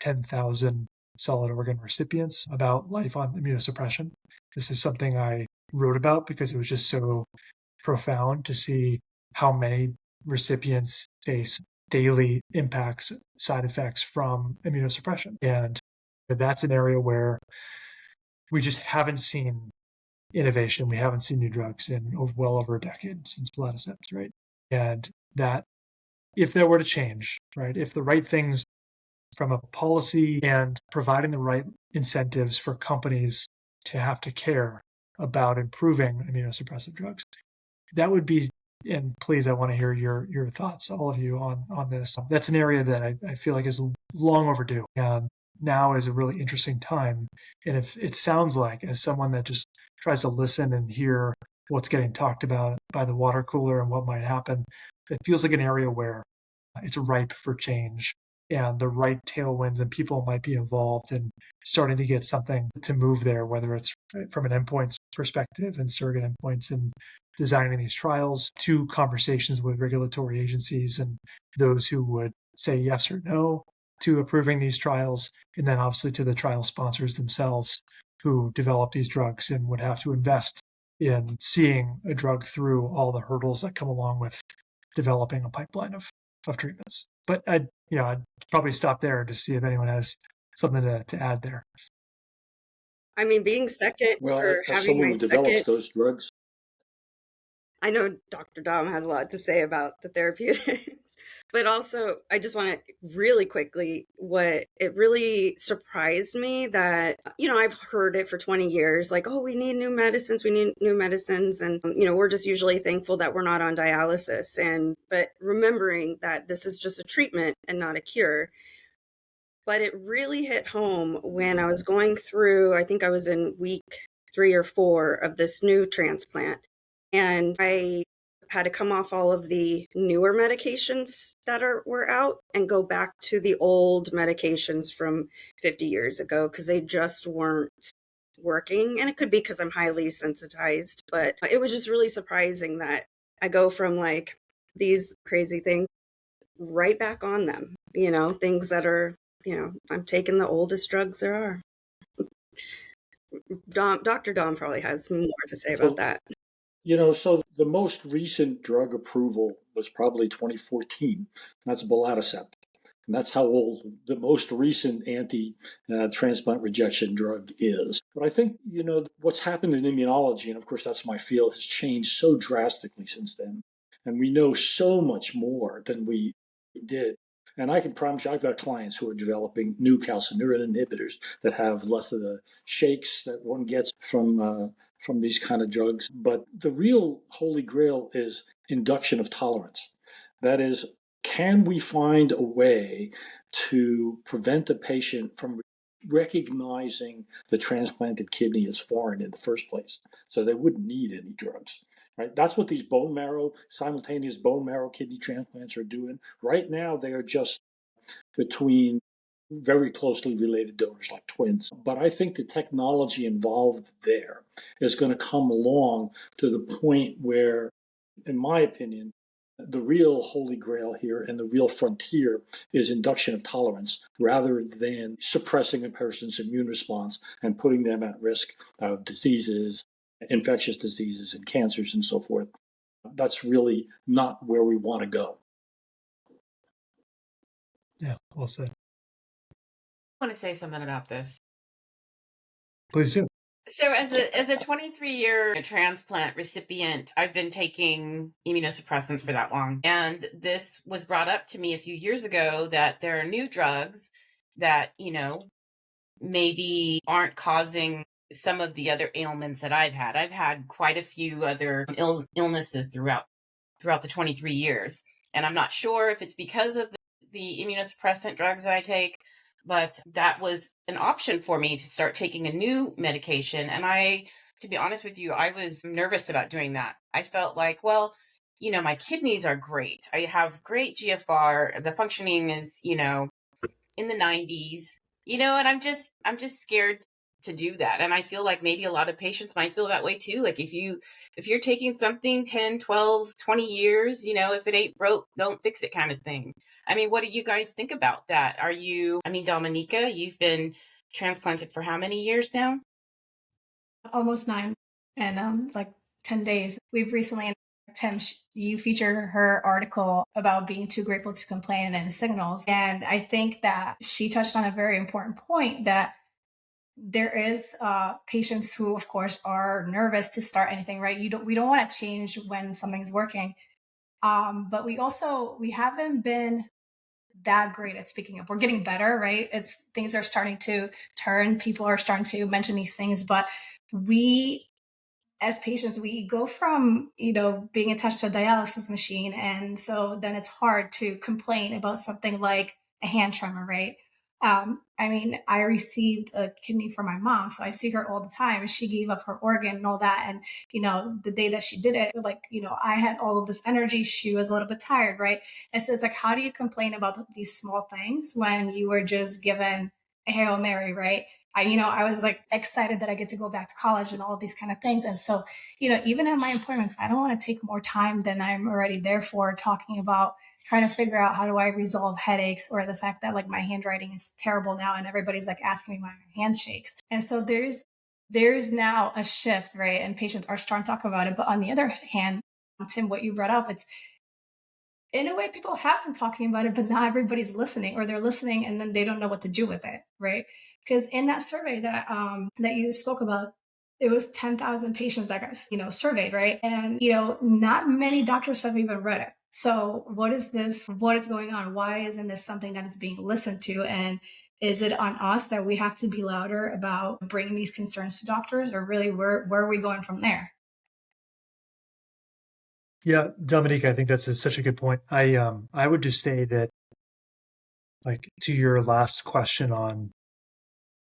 10,000 solid organ recipients about life on immunosuppression. This is something I wrote about because it was just so profound to see how many recipients face daily impacts, side effects from immunosuppression. And that's an area where we just haven't seen innovation. We haven't seen new drugs in well over a decade since belatacept, right? And that if that were to change, right, if the right things from a policy and providing the right incentives for companies to have to care about improving immunosuppressive drugs, that would be, and please, I want to hear your thoughts, all of you, on this. That's an area that I feel like is long overdue. And now is a really interesting time. And if it sounds like, as someone that just tries to listen and hear what's getting talked about by the water cooler and what might happen, it feels like an area where it's ripe for change and the right tailwinds, and people might be involved in starting to get something to move there, whether it's from an endpoints perspective and surrogate endpoints and designing these trials, to conversations with regulatory agencies and those who would say yes or no to approving these trials, and then obviously to the trial sponsors themselves who develop these drugs and would have to invest in seeing a drug through all the hurdles that come along with developing a pipeline of treatments. But I'd probably stop there to see if anyone has something to add there. I mean, being second Well, or as having someone my who develops second, those drugs, I know Dr. Dom has a lot to say about the therapeutics, but also I just want to really quickly, what it really surprised me that, I've heard it for 20 years, like, oh, we need new medicines. And, we're just usually thankful that we're not on dialysis. But remembering that this is just a treatment and not a cure. But it really hit home when I was going through, I think I was in week 3 or 4 of this new transplant. And I had to come off all of the newer medications that were out and go back to the old medications from 50 years ago because they just weren't working. And it could be because I'm highly sensitized, but it was just really surprising that I go from like these crazy things right back on them, things that are, I'm taking the oldest drugs there are. Dr. Dom probably has more to say about that. So the most recent drug approval was probably 2014. That's belatacept. And that's how old the most recent anti-transplant rejection drug is. But I think, what's happened in immunology, and of course that's my field, has changed so drastically since then. And we know so much more than we did. And I can promise you, I've got clients who are developing new calcineurin inhibitors that have less of the shakes that one gets from these kind of drugs. But the real holy grail is induction of tolerance. That is, can we find a way to prevent the patient from recognizing the transplanted kidney as foreign in the first place, so they wouldn't need any drugs? Right? That's what these simultaneous bone marrow kidney transplants are doing. Right now, they are just between very closely related donors like twins. But I think the technology involved there is going to come along to the point where, in my opinion, the real holy grail here and the real frontier is induction of tolerance rather than suppressing a person's immune response and putting them at risk of diseases, infectious diseases and cancers and so forth. That's really not where we want to go. Yeah, well said. I want to say something about this. Please do. So as a 23-year transplant recipient, I've been taking immunosuppressants for that long. And this was brought up to me a few years ago that there are new drugs that, maybe aren't causing some of the other ailments that I've had. I've had quite a few other illnesses throughout the 23 years. And I'm not sure if it's because of the immunosuppressant drugs that I take, but that was an option for me to start taking a new medication. And to be honest with you, I was nervous about doing that. I felt like, well, my kidneys are great. I have great GFR. The functioning is, in the 90s, and I'm just scared to do that. And I feel like maybe a lot of patients might feel that way too. Like if you're taking something 10, 12, 20 years, if it ain't broke, don't fix it kind of thing. I mean, what do you guys think about that? Dominica, you've been transplanted for how many years now? Almost 9 and like 10 days. We've recently, Tim, you featured her article about being too grateful to complain and signals. And I think that she touched on a very important point, that there is patients who, of course, are nervous to start anything, right? We don't want to change when something's working. But we haven't been that great at speaking up. We're getting better, right? Things are starting to turn. People are starting to mention these things, but we, as patients, we go from, being attached to a dialysis machine. And so then it's hard to complain about something like a hand tremor, right? I received a kidney for my mom, so I see her all the time, and she gave up her organ and all that. And, the day that she did it, like, I had all of this energy. She was a little bit tired, right? And so it's like, how do you complain about these small things when you were just given a Hail Mary, right? I was like excited that I get to go back to college and all of these kind of things. And so, even in my appointments, I don't want to take more time than I'm already there for, talking about trying to figure out how do I resolve headaches, or the fact that like my handwriting is terrible now and everybody's like asking me why my hand shakes. And so there's now a shift, right? And patients are starting to talk about it. But on the other hand, Tim, what you brought up, it's, in a way, people have been talking about it, but not everybody's listening, or they're listening and then they don't know what to do with it, right? Because in that survey that you spoke about, it was 10,000 patients that got surveyed, right? And not many doctors have even read it. So what is this? What is going on? Why isn't this something that is being listened to? And is it on us that we have to be louder about bringing these concerns to doctors, or really where are we going from there? Yeah, Dominique, I think that's such a good point. I would just say that, like, to your last question on,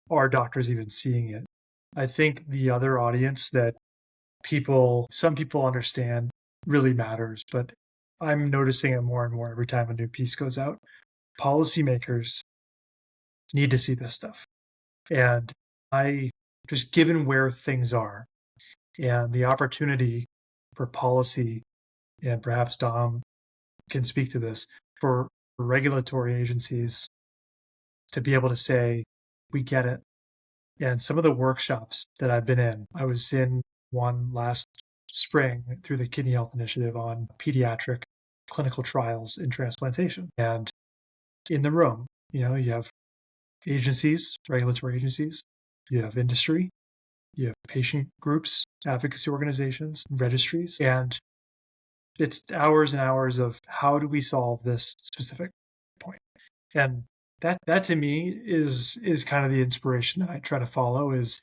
are doctors even seeing it? I think the other audience that some people understand really matters, but I'm noticing it more and more every time a new piece goes out. Policymakers need to see this stuff. And just given where things are and the opportunity for policy, and perhaps Dom can speak to this, for regulatory agencies to be able to say, we get it. And some of the workshops that I've been in, I was in one last spring through the Kidney Health Initiative on pediatric clinical trials in transplantation. And in the room, you have agencies, regulatory agencies, you have industry, you have patient groups, advocacy organizations, registries, and it's hours and hours of how do we solve this specific point. And that to me is kind of the inspiration that I try to follow. Is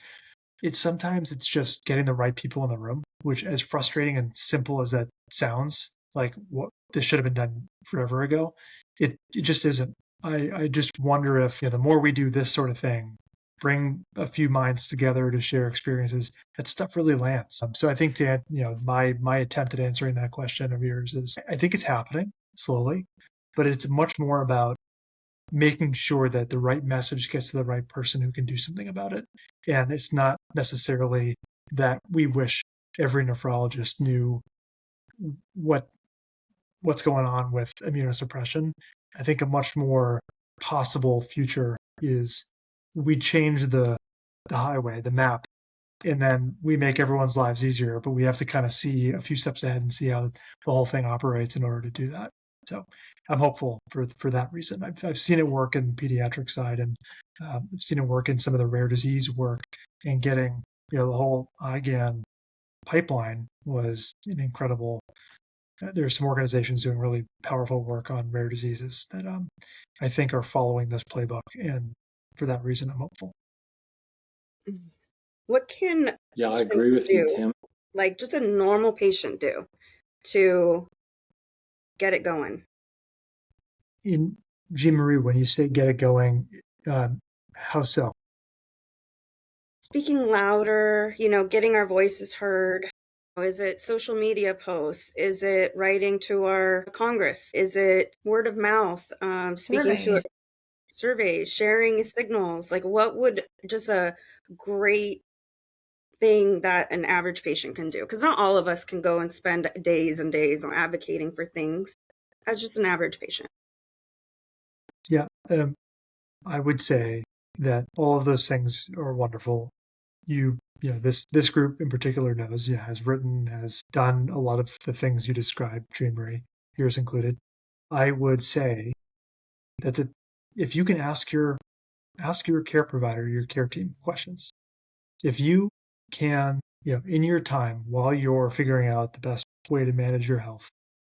sometimes it's just getting the right people in the room, which, as frustrating and simple as that sounds, like what this should have been done forever ago, it just isn't. I just wonder if the more we do this sort of thing, bring a few minds together to share experiences, that stuff really lands. So I think my attempt at answering that question of yours is, I think it's happening slowly, but it's much more about making sure that the right message gets to the right person who can do something about it. And it's not necessarily that we wish every nephrologist knew what's going on with immunosuppression. I think a much more possible future is we change the highway, the map, and then we make everyone's lives easier, but we have to kind of see a few steps ahead and see how the whole thing operates in order to do that. So I'm hopeful for that reason. I've seen it work in the pediatric side, and I've seen it work in some of the rare disease work, and getting the whole IgAN pipeline was an incredible There's some organizations doing really powerful work on rare diseases that I think are following this playbook, and for that reason, I'm hopeful. What can Yeah, I agree patients with you, do, Tim. like just a normal patient do, to get it going? In Jean Marie, when you say get it going, how so? Speaking louder, getting our voices heard. Is it social media posts? Is it writing to our Congress? Is it word of mouth? Speaking to surveys, sharing signals? Like, what would just a great thing that an average patient can do? Because not all of us can go and spend days and days on advocating for things as just an average patient. Yeah, I would say that all of those things are wonderful. This group in particular knows, has done a lot of the things you described, Jean Marie, yours included. I would say that if you can ask your care provider, your care team questions, if you can, in your time while you're figuring out the best way to manage your health.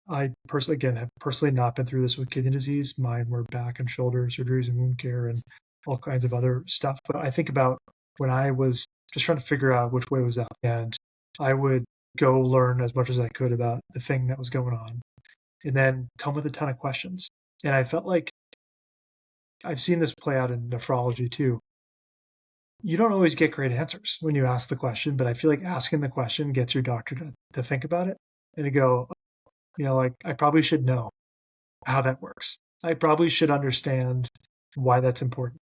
I personally, again, have personally not been through this with kidney disease. Mine were back and shoulder surgeries and wound care and all kinds of other stuff. But I think about when I was just trying to figure out which way was up, and I would go learn as much as I could about the thing that was going on, and then come with a ton of questions. And I felt like I've seen this play out in nephrology too. You don't always get great answers when you ask the question, but I feel like asking the question gets your doctor to think about it and to go, like, I probably should know how that works. I probably should understand why that's important.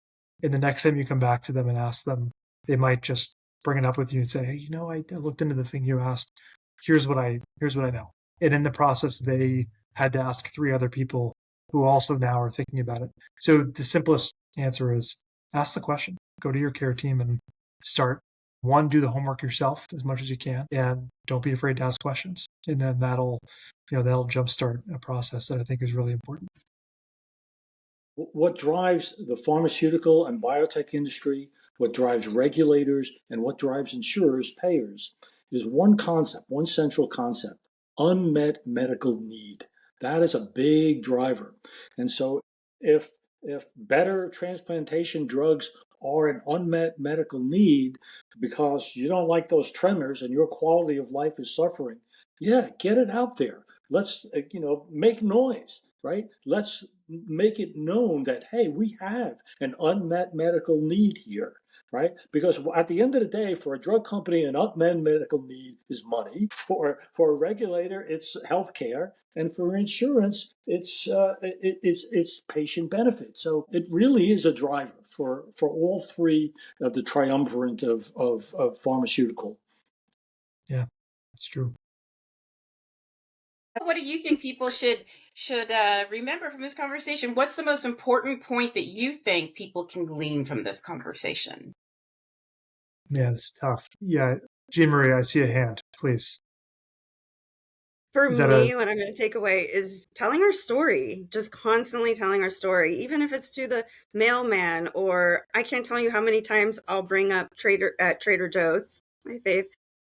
And the next time you come back to them and ask them, they might just bring it up with you and say, hey, I looked into the thing you asked. Here's what I know. And in the process, they had to ask 3 other people who also now are thinking about it. So the simplest answer is ask the question. Go to your care team and start. One, do the homework yourself as much as you can, and don't be afraid to ask questions. And then that'll jumpstart a process that I think is really important. What drives the pharmaceutical and biotech industry, what drives regulators, and what drives insurers, payers, is one concept, one central concept: unmet medical need. That is a big driver. And so if better transplantation drugs are an unmet medical need because you don't like those tremors and your quality of life is suffering, yeah, get it out there. Let's make noise, right? Let's make it known that, hey, we have an unmet medical need here, right? Because at the end of the day, for a drug company, an unmet medical need is money. For a regulator, it's healthcare, and for insurance, it's patient benefit. So it really is a driver for all 3 of the triumvirate of pharmaceutical. Yeah, that's true. What do you think people should remember from this conversation? What's the most important point that you think people can glean from this conversation? Yeah, it's tough. Yeah, Jean Marie, I see a hand. Please. For me, what I'm going to take away is telling our story, just constantly telling our story, even if it's to the mailman, or I can't tell you how many times I'll bring up Trader Joe's, my fave,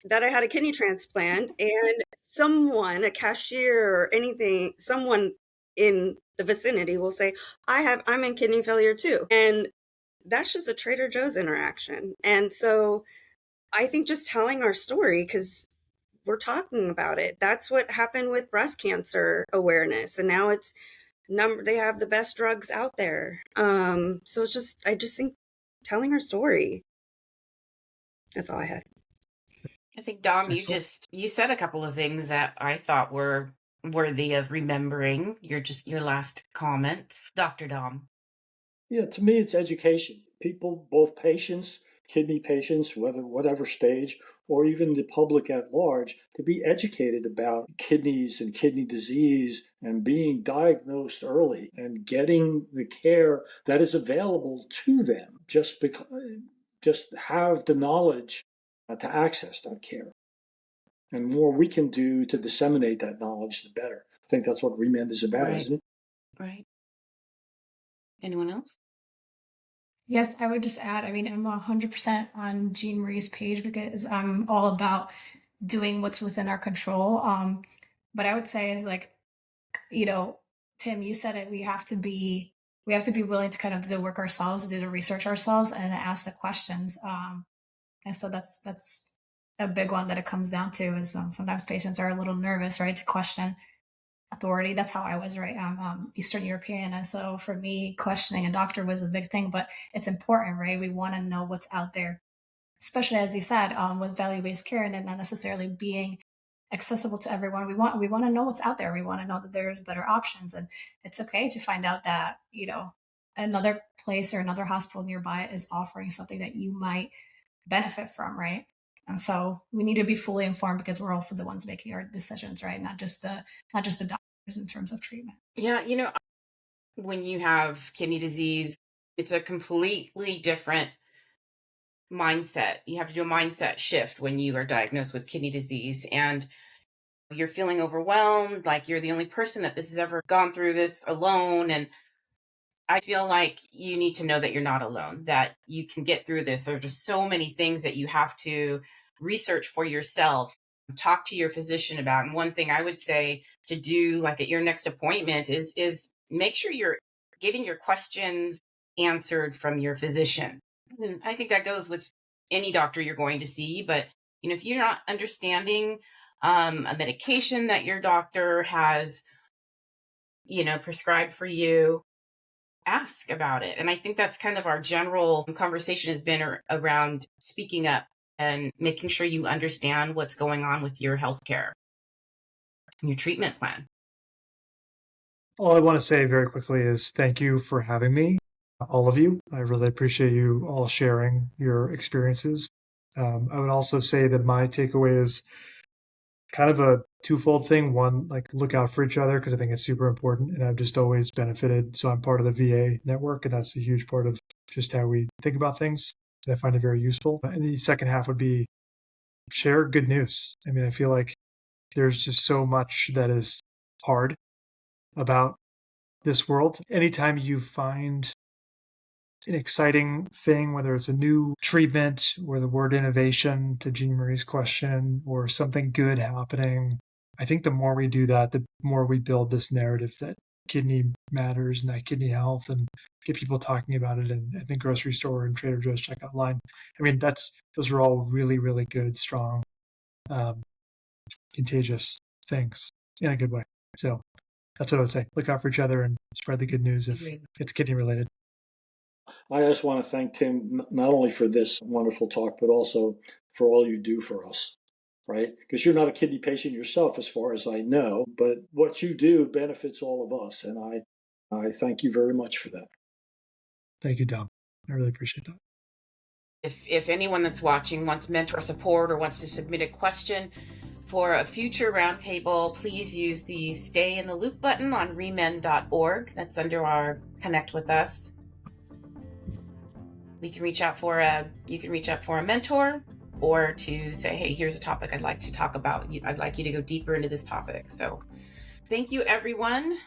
that I had a kidney transplant, and someone, a cashier or anything, someone in the vicinity will say, I'm in kidney failure too. And that's just a Trader Joe's interaction. And so I think just telling our story, because we're talking about it. That's what happened with breast cancer awareness. And now they have the best drugs out there. So I just think telling our story. That's all I had. I think, Dom, you said a couple of things that I thought were worthy of remembering. Your last comments, Dr. Dom. Yeah, to me, it's education. People, both patients, kidney patients, whatever stage, or even the public at large, to be educated about kidneys and kidney disease and being diagnosed early and getting the care that is available to them. Just have the knowledge to access that care. And more we can do to disseminate that knowledge, the better. I think that's what ReMend is about, isn't it? Right. Anyone else? Yes, I would just add, I'm 100% on Jean Marie's page because I'm all about doing what's within our control. But I would say is like, Tim, you said it. We have to be willing to kind of do the work ourselves, do the research ourselves, and ask the questions. And so that's a big one that it comes down to is sometimes patients are a little nervous, right, to question authority. That's how I was, right? I'm Eastern European, and so for me, questioning a doctor was a big thing. But it's important, right? We want to know what's out there, especially as you said, with value-based care and it not necessarily being accessible to everyone. We want to know what's out there. We want to know that there's better options, and it's okay to find out that another place or another hospital nearby is offering something that you might benefit from, right? And so we need to be fully informed because we're also the ones making our decisions, right? Not just the doctors in terms of treatment. Yeah, when you have kidney disease, it's a completely different mindset. You have to do a mindset shift when you are diagnosed with kidney disease, and you're feeling overwhelmed, like you're the only person that this has ever gone through this alone. And I feel like you need to know that you're not alone, that you can get through this. There are just so many things that you have to research for yourself, talk to your physician about. And one thing I would say to do, like at your next appointment, is make sure you're getting your questions answered from your physician. And I think that goes with any doctor you're going to see. But if you're not understanding a medication that your doctor has, prescribed for you, ask about it. And I think that's kind of our general conversation has been around speaking up and making sure you understand what's going on with your healthcare, your treatment plan. All I want to say very quickly is thank you for having me, all of you. I really appreciate you all sharing your experiences. I would also say that my takeaway is kind of a twofold thing. One, like look out for each other because I think it's super important. And I've just always benefited. So I'm part of the VA network, and that's a huge part of just how we think about things. And I find it very useful. And the second half would be share good news. I mean, I feel like there's just so much that is hard about this world. Anytime you find an exciting thing, whether it's a new treatment or the word innovation to Jean Marie's question or something good happening, I think the more we do that, the more we build this narrative that kidney matters and that kidney health and get people talking about it in the grocery store and Trader Joe's checkout line. I mean, those are all really, really good, strong, contagious things in a good way. So that's what I would say. Look out for each other and spread the good news if it's kidney related. I just want to thank Tim not only for this wonderful talk, but also for all you do for us, right? Because you're not a kidney patient yourself, as far as I know, but what you do benefits all of us. And I thank you very much for that. Thank you, Dom. I really appreciate that. If anyone that's watching wants mentor support or wants to submit a question for a future roundtable, please use the Stay in the Loop button on ReMend.org. That's under our Connect with Us. You can reach out for a mentor or to say, hey, here's a topic I'd like to talk about. I'd like you to go deeper into this topic. So thank you, everyone.